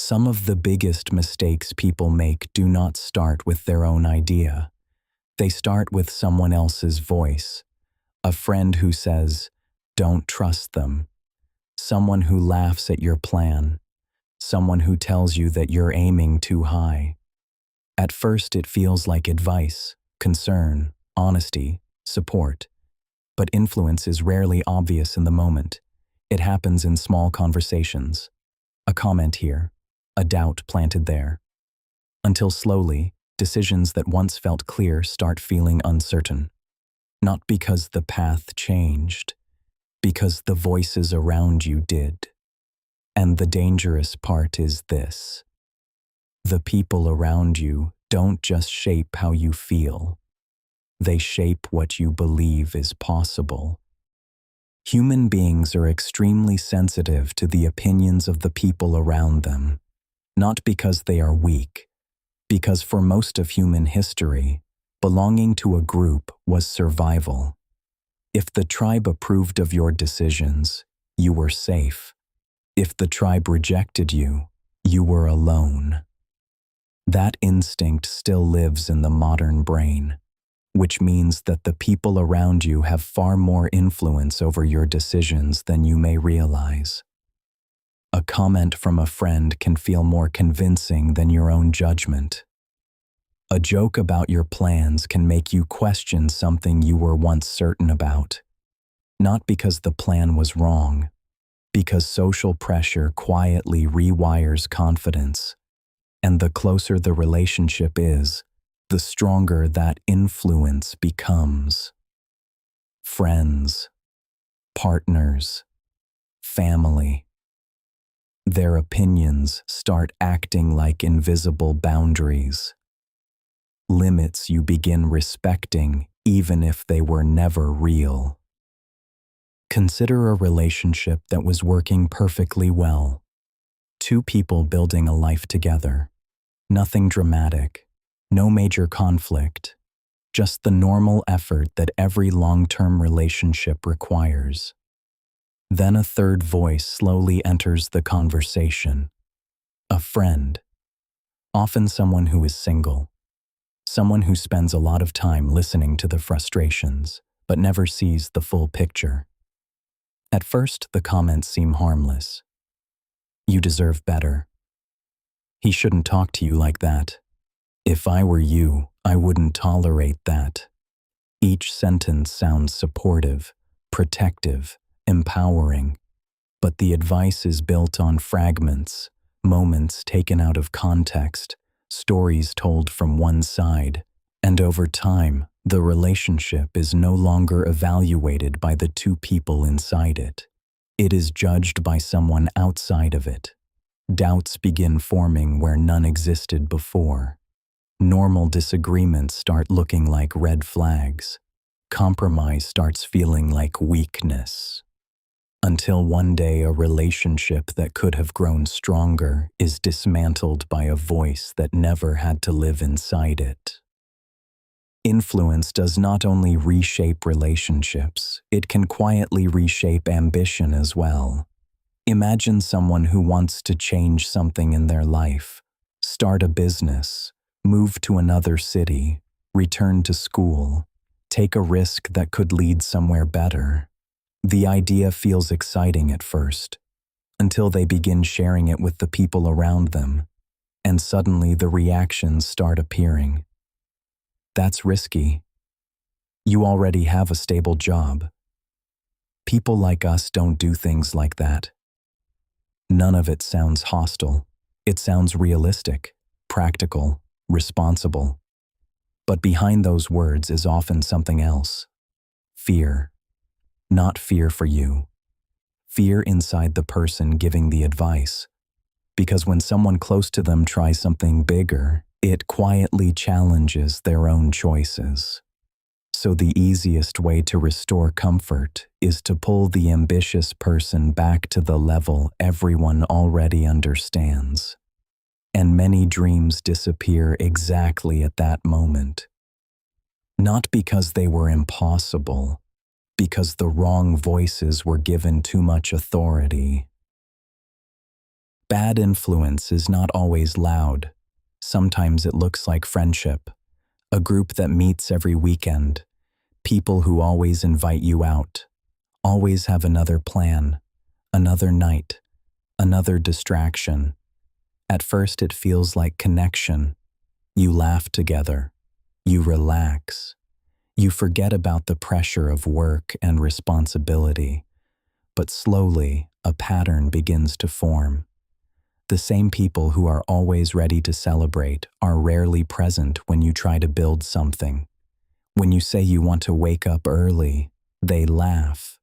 Some of the biggest mistakes people make do not start with their own idea. They start with someone else's voice. A friend who says, "Don't trust them." Someone who laughs at your plan. Someone who tells you that you're aiming too high. At first it feels like advice, concern, honesty, support. But influence is rarely obvious in the moment. It happens in small conversations. A comment here, a doubt planted there. Until slowly, decisions that once felt clear start feeling uncertain. Not because the path changed, because the voices around you did. And the dangerous part is this: the people around you don't just shape how you feel. They shape what you believe is possible. Human beings are extremely sensitive to the opinions of the people around them, not because they are weak, because for most of human history, belonging to a group was survival. If the tribe approved of your decisions, you were safe. If the tribe rejected you, you were alone. That instinct still lives in the modern brain, which means that the people around you have far more influence over your decisions than you may realize. A comment from a friend can feel more convincing than your own judgment. A joke about your plans can make you question something you were once certain about. Not because the plan was wrong, because social pressure quietly rewires confidence. And the closer the relationship is, the stronger that influence becomes. Friends, partners, family. Their opinions start acting like invisible boundaries. Limits you begin respecting even if they were never real. Consider a relationship that was working perfectly well. Two people building a life together. Nothing dramatic, no major conflict, just the normal effort that every long-term relationship requires. Then a third voice slowly enters the conversation. A friend, often someone who is single, someone who spends a lot of time listening to the frustrations, but never sees the full picture. At first, the comments seem harmless. "You deserve better. He shouldn't talk to you like that. If I were you, I wouldn't tolerate that." Each sentence sounds supportive, protective, empowering, but the advice is built on fragments, moments taken out of context, stories told from one side, and over time, the relationship is no longer evaluated by the two people inside it. It is judged by someone outside of it. Doubts begin forming where none existed before. Normal disagreements start looking like red flags. Compromise starts feeling like weakness. Until one day a relationship that could have grown stronger is dismantled by a voice that never had to live inside it. Influence does not only reshape relationships, it can quietly reshape ambition as well. Imagine someone who wants to change something in their life, start a business, move to another city, return to school, take a risk that could lead somewhere better. The idea feels exciting at first, until they begin sharing it with the people around them, and suddenly the reactions start appearing. "That's risky. You already have a stable job. People like us don't do things like that." None of it sounds hostile. It sounds realistic, practical, responsible. But behind those words is often something else. Fear. Not fear for you. Fear inside the person giving the advice. Because when someone close to them tries something bigger, it quietly challenges their own choices. So the easiest way to restore comfort is to pull the ambitious person back to the level everyone already understands. And many dreams disappear exactly at that moment. Not because they were impossible, because the wrong voices were given too much authority. Bad influence is not always loud. Sometimes it looks like friendship, a group that meets every weekend, people who always invite you out, always have another plan, another night, another distraction. At first it feels like connection. You laugh together, you relax, you forget about the pressure of work and responsibility, but slowly a pattern begins to form. The same people who are always ready to celebrate are rarely present when you try to build something. When you say you want to wake up early, they laugh.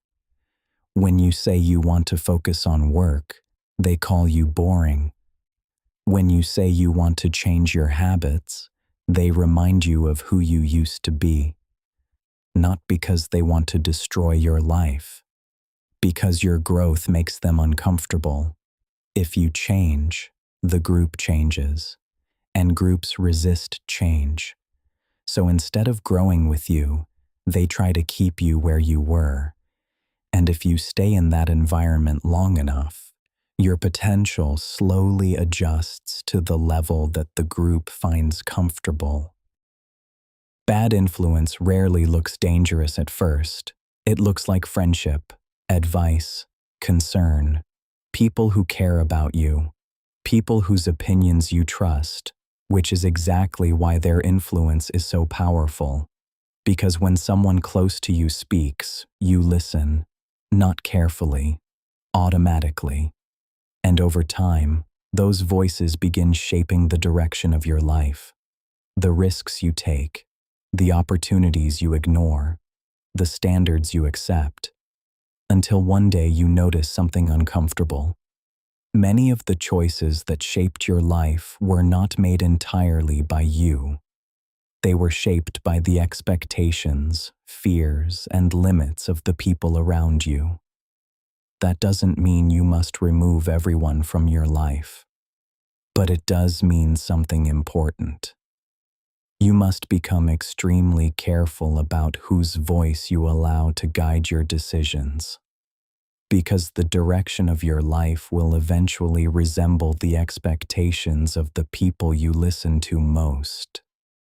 When you say you want to focus on work, they call you boring. When you say you want to change your habits, they remind you of who you used to be. Not because they want to destroy your life, because your growth makes them uncomfortable. If you change, the group changes, and groups resist change. So instead of growing with you, they try to keep you where you were. And if you stay in that environment long enough, your potential slowly adjusts to the level that the group finds comfortable. Bad influence rarely looks dangerous at first. It looks like friendship, advice, concern, people who care about you, people whose opinions you trust, which is exactly why their influence is so powerful. Because when someone close to you speaks, you listen, not carefully, automatically. And over time, those voices begin shaping the direction of your life, the risks you take, the opportunities you ignore, the standards you accept, until one day you notice something uncomfortable. Many of the choices that shaped your life were not made entirely by you. They were shaped by the expectations, fears, and limits of the people around you. That doesn't mean you must remove everyone from your life, but it does mean something important. You must become extremely careful about whose voice you allow to guide your decisions, because the direction of your life will eventually resemble the expectations of the people you listen to most.